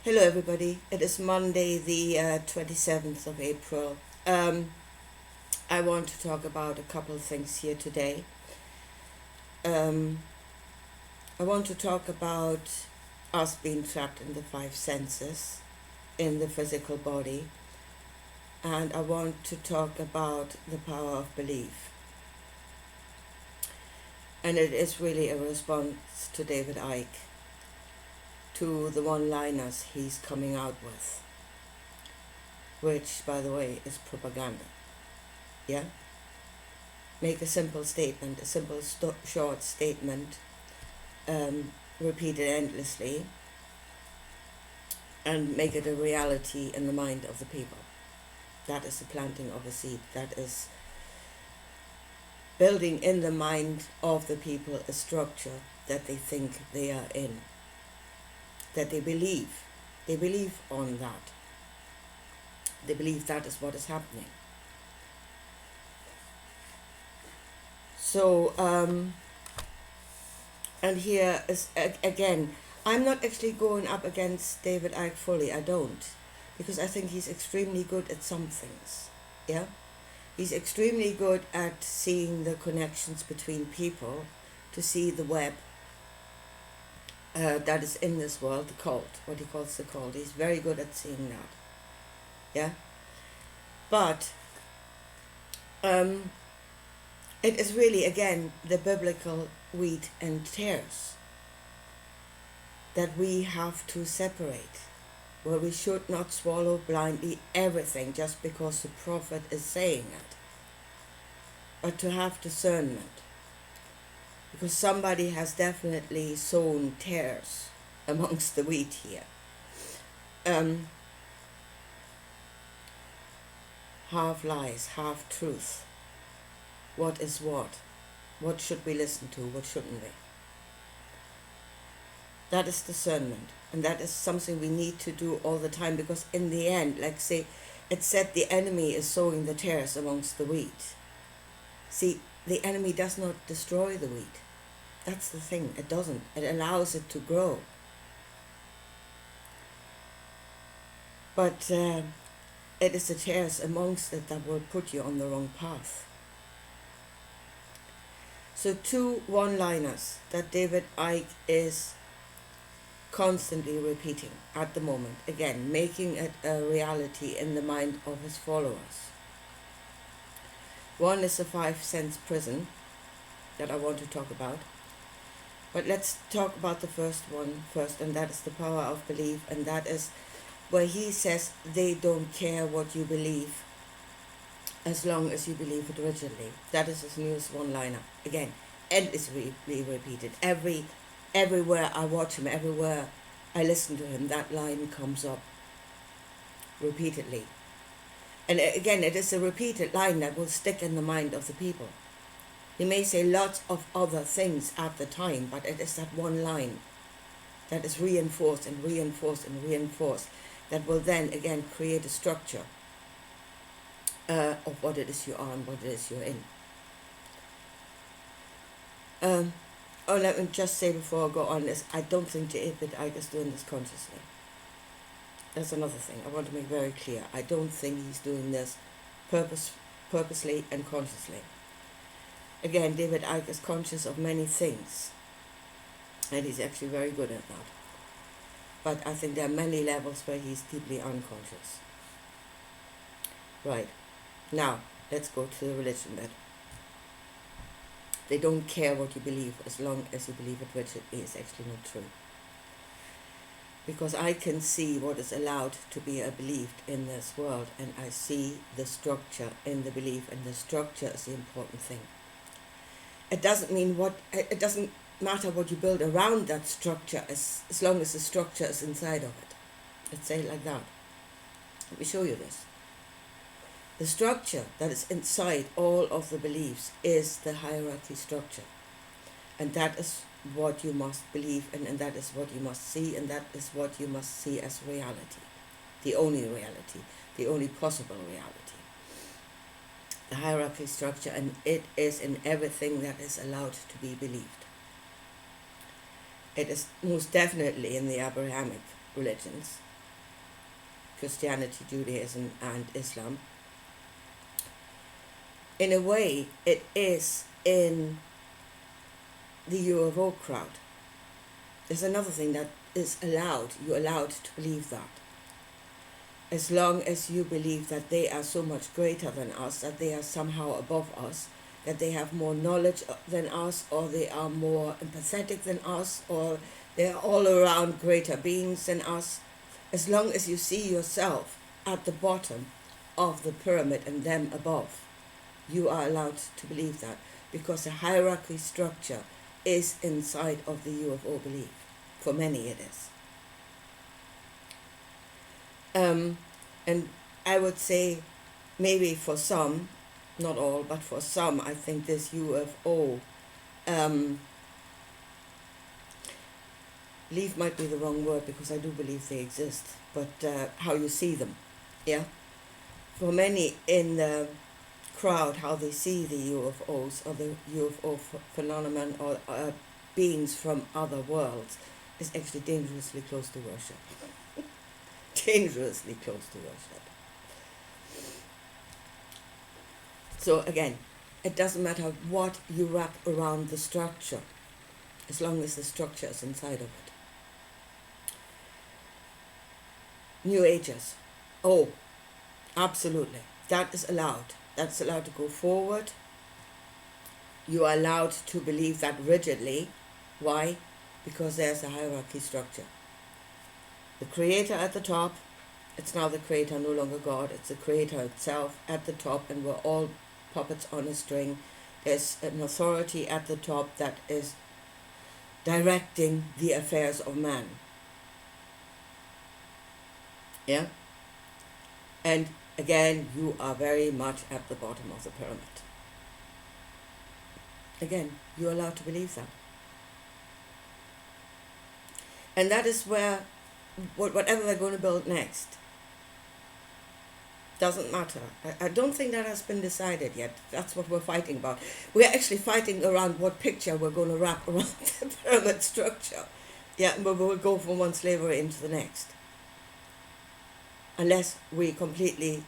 Hello, everybody. It is Monday, the 27th of April. I want to talk about a couple of things here today. I want to talk about us being trapped in the five senses, in the physical body, and I want to talk about the power of belief. And it is really a response to David Icke, to the one-liners he's coming out with, which, by the way, is propaganda. Yeah? Make a simple statement, a simple short statement, repeat it endlessly, and make it a reality in the mind of the people. That is the planting of a seed. That is building in the mind of the people a structure that they think they are in, that they believe. They believe on that. They believe that is what is happening. So, and here is, again, I'm not actually going up against David Icke fully, I don't, because I think he's extremely good at some things, yeah? He's extremely good at seeing the connections between people, to see the web that is in this world, the cult, what he calls the cult. He's very good at seeing that, yeah? But it is really, again, the biblical wheat and tares that we have to separate, where we should not swallow blindly everything just because the prophet is saying it, but to have discernment, because somebody has definitely sown tares amongst the wheat here. Half lies, half truth. What is what? What should we listen to? What shouldn't we? That is discernment, and that is something we need to do all the time, because in the end, like say, it said the enemy is sowing the tares amongst the wheat. See, the enemy does not destroy the wheat. That's the thing, it doesn't. It allows it to grow. But it is the tares amongst it that will put you on the wrong path. So two one-liners that David Icke is constantly repeating at the moment, again, making it a reality in the mind of his followers. One is the 5 cents prison that I want to talk about. But let's talk about the first one first, and that is the power of belief, and that is where he says they don't care what you believe as long as you believe it rigidly. That is his newest one-liner. Again, endlessly repeated. Everywhere I watch him, everywhere I listen to him, that line comes up repeatedly. And again, it is a repeated line that will stick in the mind of the people. He may say lots of other things at the time, but it is that one line that is reinforced and reinforced and reinforced that will then again create a structure of what it is you are and what it is you're in. Let me just say before I go on this, I don't think David Icke is doing this consciously. That's another thing I want to make very clear. I don't think he's doing this purposely and consciously. Again, David Icke is conscious of many things, and he's actually very good at that. But I think there are many levels where he's deeply unconscious. Right, now let's go to the religion bit. They don't care what you believe as long as you believe it, which is actually not true. Because I can see what is allowed to be believed in this world, and I see the structure in the belief, and the structure is the important thing. It doesn't matter what you build around that structure as long as the structure is inside of it. Let's say it like that. Let me show you this. The structure that is inside all of the beliefs is the hierarchy structure. And that is what you must believe in, and that is what you must see, and that is what you must see as reality. The only possible reality. The hierarchy structure, and it is in everything that is allowed to be believed. It is most definitely in the Abrahamic religions. Christianity, Judaism, and Islam. In a way, it is in the UFO crowd. There's another thing that is allowed. You're allowed to believe that. As long as you believe that they are so much greater than us, that they are somehow above us, that they have more knowledge than us, or they are more empathetic than us, or they are all around greater beings than us, as long as you see yourself at the bottom of the pyramid and them above, you are allowed to believe that, because the hierarchy structure is inside of the UFO belief. For many it is. And I would say maybe for some, not all, but for some, I think this UFO belief might be the wrong word, because I do believe they exist, but how you see them, yeah? For many in the crowd, how they see the UFOs or the UFO phenomenon or beings from other worlds is actually dangerously close to worship. Dangerously close to worship. So again, it doesn't matter what you wrap around the structure, as long as the structure is inside of it. New Agers. Oh, absolutely. That is allowed. That's allowed to go forward. You are allowed to believe that rigidly. Why? Because there's a hierarchy structure. The creator at the top, it's now the creator, no longer God, it's the creator itself at the top, and we're all puppets on a string. There's an authority at the top that is directing the affairs of man. Yeah? And again, you are very much at the bottom of the pyramid. Again, you're allowed to believe that. And that is where whatever they're going to build next doesn't matter. I don't think that has been decided yet. That's what we're fighting about. We're actually fighting around what picture we're going to wrap around the pyramid structure. Yeah, but we'll go from one slavery into the next. Unless we completely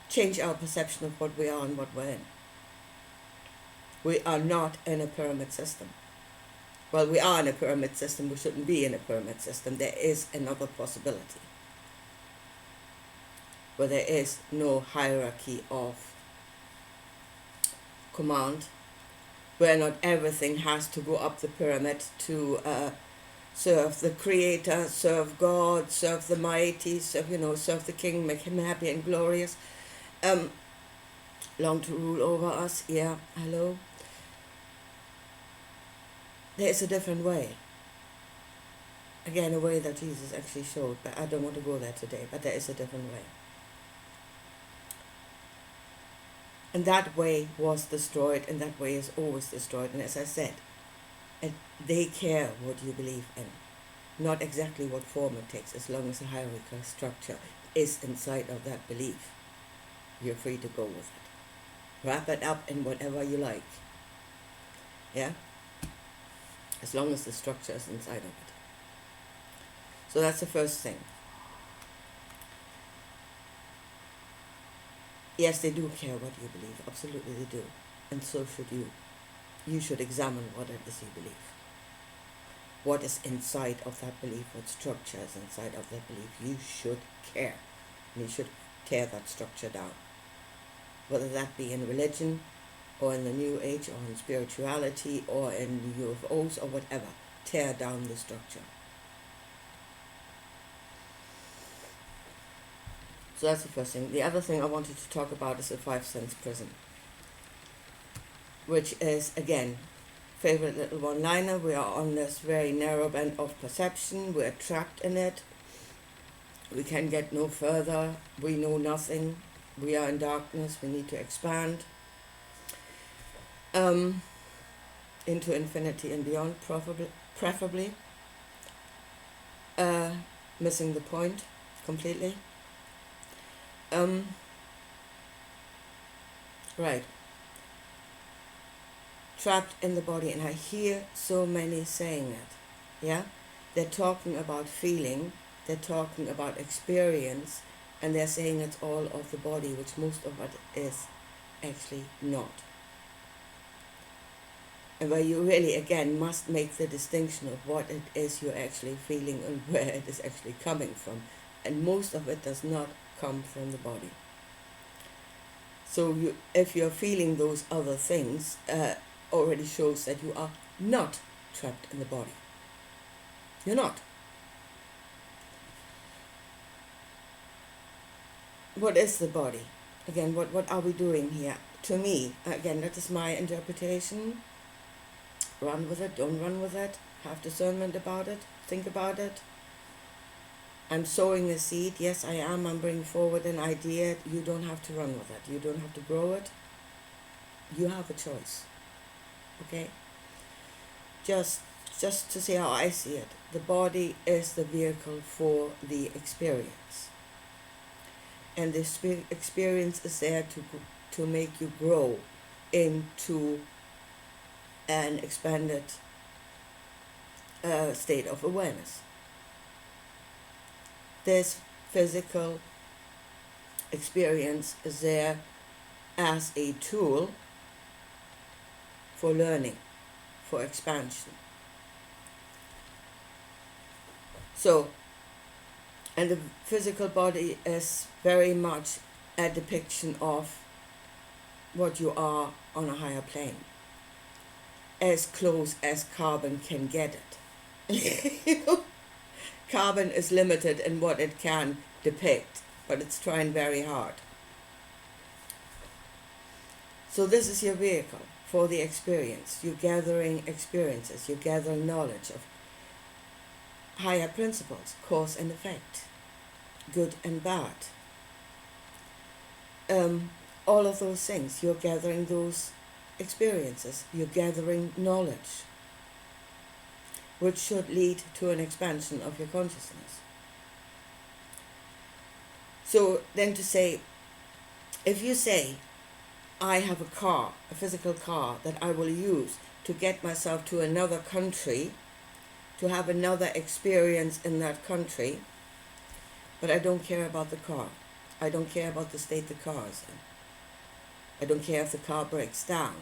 change our perception of what we are and what we're in. We are not in a pyramid system. Well, we are in a pyramid system. We shouldn't be in a pyramid system. There is another possibility where there is no hierarchy of command, where not everything has to go up the pyramid to serve the Creator, serve God, serve the mighty, serve the King, make him happy and glorious, long to rule over us. Yeah, hello. There is a different way. Again, a way that Jesus actually showed, but I don't want to go there today, but there is a different way. And that way was destroyed, and that way is always destroyed. And as I said, they care what you believe in, not exactly what form it takes, as long as the hierarchical structure is inside of that belief. You're free to go with it. Wrap it up in whatever you like. Yeah? As long as the structure is inside of it. So that's the first thing. Yes, they do care what you believe. Absolutely they do. And so should you. You should examine what it is you believe. What is inside of that belief, what structure is inside of that belief. You should care. And you should tear that structure down. Whether that be in religion, or in the New Age, or in spirituality, or in UFOs, or whatever. Tear down the structure. So that's the first thing. The other thing I wanted to talk about is the 5 cents prison, which is, again, favorite little one-liner. We are on this very narrow band of perception. We are trapped in it. We can get no further. We know nothing. We are in darkness. We need to expand into infinity and beyond, preferably. Missing the point completely. Right. Trapped in the body, and I hear so many saying it. Yeah? they're talking about feeling, they're talking about experience, and they're saying it's all of the body, which most of it is actually not. And where you really, again, must make the distinction of what it is you're actually feeling and where it is actually coming from. And most of it does not come from the body. So if you're feeling those other things, already shows that you are not trapped in the body. You're not. What is the body? Again, what are we doing here? To me, again, that is my interpretation. Run with it, don't run with it, have discernment about it, think about it. I'm sowing a seed, yes I am, I'm bringing forward an idea, you don't have to run with it, you don't have to grow it, you have a choice, okay? Just to see how I see it, the body is the vehicle for the experience. And the experience is there to make you grow into an expanded state of awareness. This physical experience is there as a tool for learning, for expansion. So, and the physical body is very much a depiction of what you are on a higher plane, as close as carbon can get it. You know? Carbon is limited in what it can depict, but it's trying very hard. So this is your vehicle for the experience. You're gathering experiences, you're gathering knowledge of higher principles, cause and effect, good and bad. All of those things, you're gathering those experiences, you're gathering knowledge, which should lead to an expansion of your consciousness. So then to say, if you say, I have a car, a physical car that I will use to get myself to another country, to have another experience in that country, but I don't care about the car. I don't care about the state the car is in. I don't care if the car breaks down.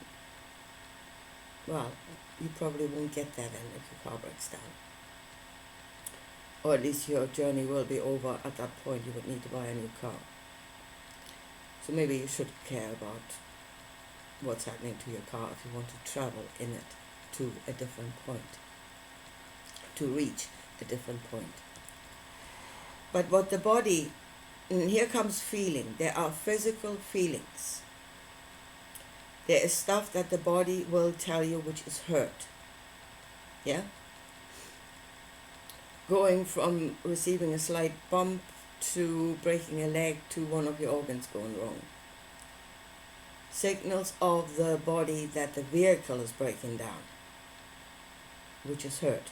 Well, you probably won't get that in if your car breaks down. Or at least your journey will be over. At that point, you would need to buy a new car. So maybe you should care about what's happening to your car if you want to travel in it to a different point, to reach a different point. But what the body, and here comes feeling. There are physical feelings. There is stuff that the body will tell you which is hurt. Yeah? Going from receiving a slight bump to breaking a leg to one of your organs going wrong. Signals of the body that the vehicle is breaking down, which is hurt,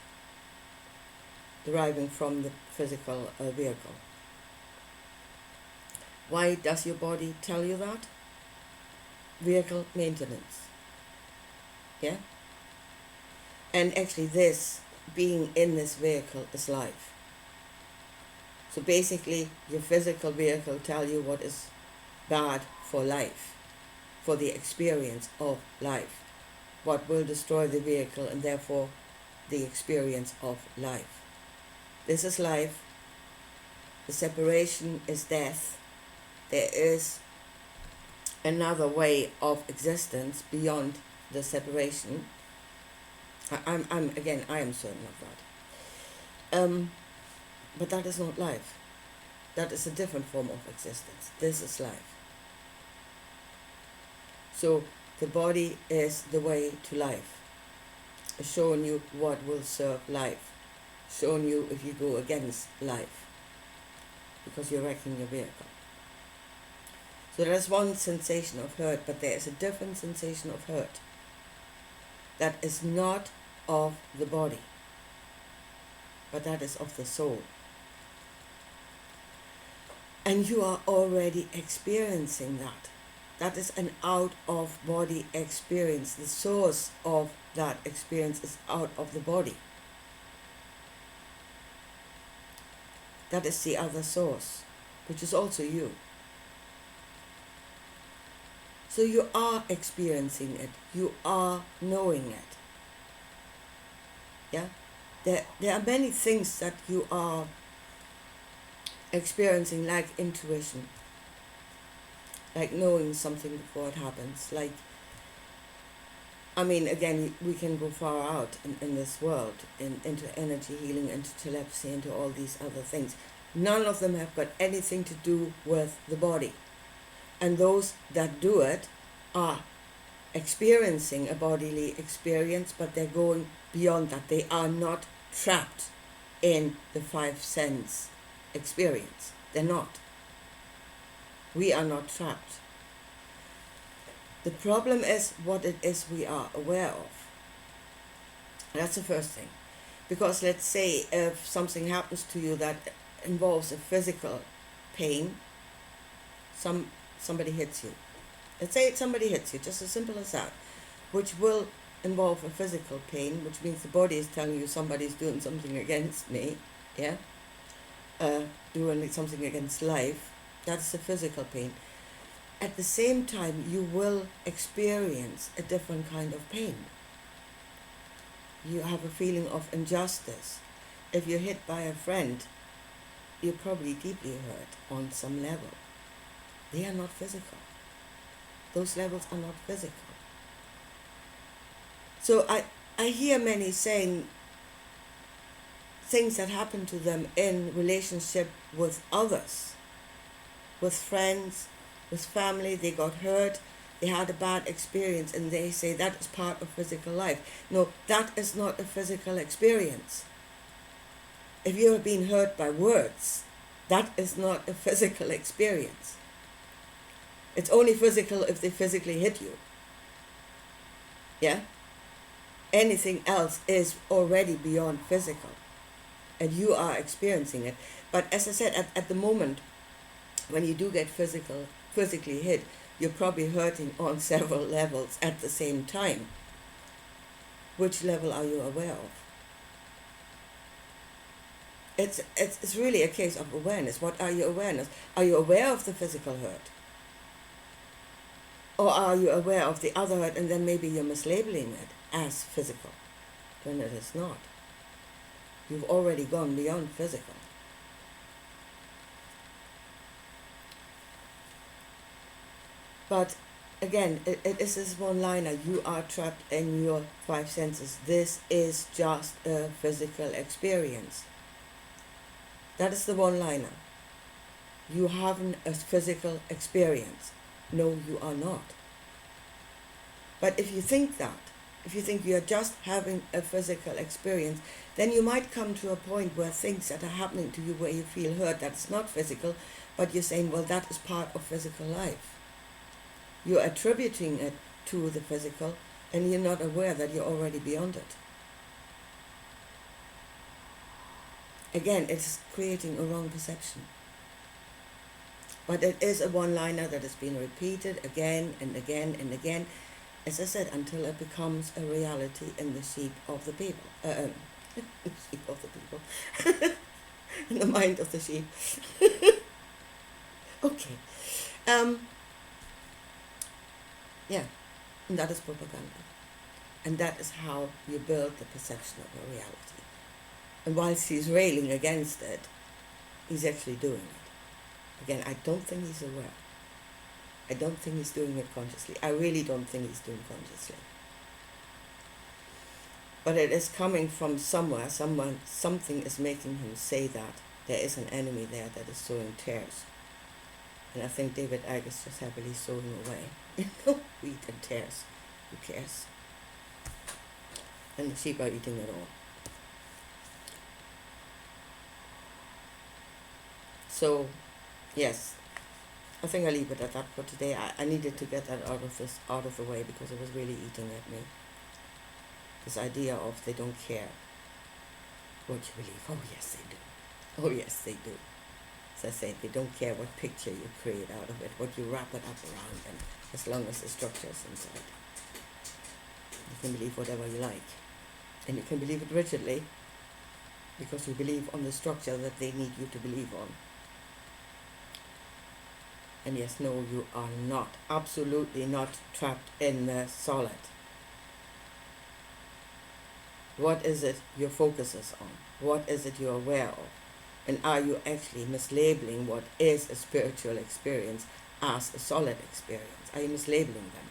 deriving from the physical vehicle. Why does your body tell you that? Vehicle maintenance. Yeah? And actually this, being in this vehicle is life. So basically your physical vehicle tells you what is bad for life, for the experience of life, what will destroy the vehicle and therefore the experience of life. This is life. The separation is death. There is another way of existence beyond the separation. I am certain of that. But that is not life. That is a different form of existence. This is life. So the body is the way to life, showing you what will serve life, showing you if you go against life, because you're wrecking your vehicle. So there's one sensation of hurt, but there is a different sensation of hurt that is not of the body, but that is of the soul. And you are already experiencing that. That is an out-of-body experience. The source of that experience is out of the body. that is the other source, which is also you. So you are experiencing it, you are knowing it. Yeah? There are many things that you are experiencing, like intuition, like knowing something before it happens, like, I mean, again, we can go far out in this world, into energy healing, into telepathy, into all these other things. None of them have got anything to do with the body. And those that do it are experiencing a bodily experience, but they're going beyond that. They are not trapped in the five sense experience. They're not. We are not trapped. The problem is what it is we are aware of. That's the first thing. Because let's say if something happens to you that involves a physical pain, somebody hits you. Let's say somebody hits you, just as simple as that, which will involve a physical pain, which means the body is telling you somebody's doing something against me, yeah? Doing something against life. That's the physical pain. At the same time, you will experience a different kind of pain. You have a feeling of injustice. If you're hit by a friend, you're probably deeply hurt on some level. They are not physical. Those levels are not physical. So I hear many saying things that happen to them in relationship with others, with friends, with family. They got hurt, they had a bad experience, and they say that is part of physical life. No, that is not a physical experience. If you have been hurt by words, that is not a physical experience. It's only physical if they physically hit you. Yeah? Anything else is already beyond physical, and you are experiencing it. But as I said, at the moment, when you do get physically hit, you're probably hurting on several levels at the same time. Which level are you aware of? It's really a case of awareness. What are your awareness? Are you aware of the physical hurt? Or are you aware of the other hurt, and then maybe you're mislabeling it as physical when it is not? You've already gone beyond physical. But again, it is this one-liner: you are trapped in your five senses. This is just a physical experience. That is the one-liner. You haven't a physical experience. No, you are not. But if you think that, if you think you're just having a physical experience, then you might come to a point where things that are happening to you where you feel hurt, that's not physical, but you're saying, well, that is part of physical life. You're attributing it to the physical, and you're not aware that you're already beyond it. Again, it's creating a wrong perception. But it is a one-liner that has been repeated again and again and again, as I said, until it becomes a reality in the sheep of the people. Sheep of the people. In the mind of the sheep. Okay. Yeah, and that is propaganda. And that is how you build the perception of a reality. And whilst he's railing against it, he's actually doing it. Again, I don't think he's aware. I don't think he's doing it consciously. I really don't think he's doing it consciously. But it is coming from somewhere. Something is making him say that. There is an enemy there that is sowing tares. And I think David Icke is just happily sowing away. Wheat and tares. Who cares? And the sheep are eating it all. So, yes, I think I'll leave it at that for today. I needed to get that out of the way because it was really eating at me. This idea of they don't care what you believe. Oh yes, they do. Oh yes, they do. As I say, they don't care what picture you create out of it, what you wrap it up around them, as long as the structure is inside. You can believe whatever you like. And you can believe it rigidly, because you believe on the structure that they need you to believe on. And yes, no, you are not, absolutely not trapped in the solid. What is it your focus is on? What is it you're aware of? And are you actually mislabeling what is a spiritual experience as a solid experience? Are you mislabeling them?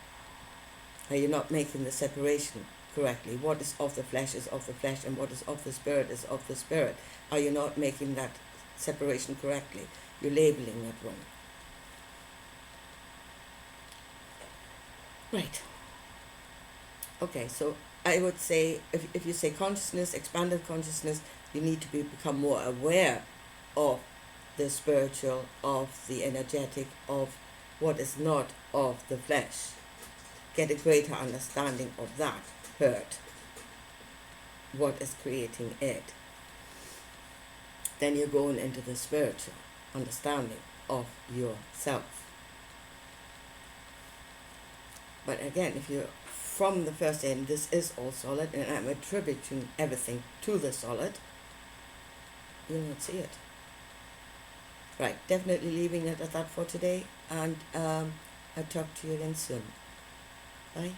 Are you not making the separation correctly? What is of the flesh is of the flesh, and what is of the spirit is of the spirit. Are you not making that separation correctly? You're labeling that wrong. Right. Okay, so I would say if you say consciousness, expanded consciousness, you need to become more aware of the spiritual, of the energetic, of what is not of the flesh. Get a greater understanding of that hurt, what is creating it. Then you're going into the spiritual understanding of yourself. But again, if you're from the first end, this is all solid, and I'm attributing everything to the solid, you'll not see it. Right, definitely leaving it at that for today, and I'll talk to you again soon. Bye.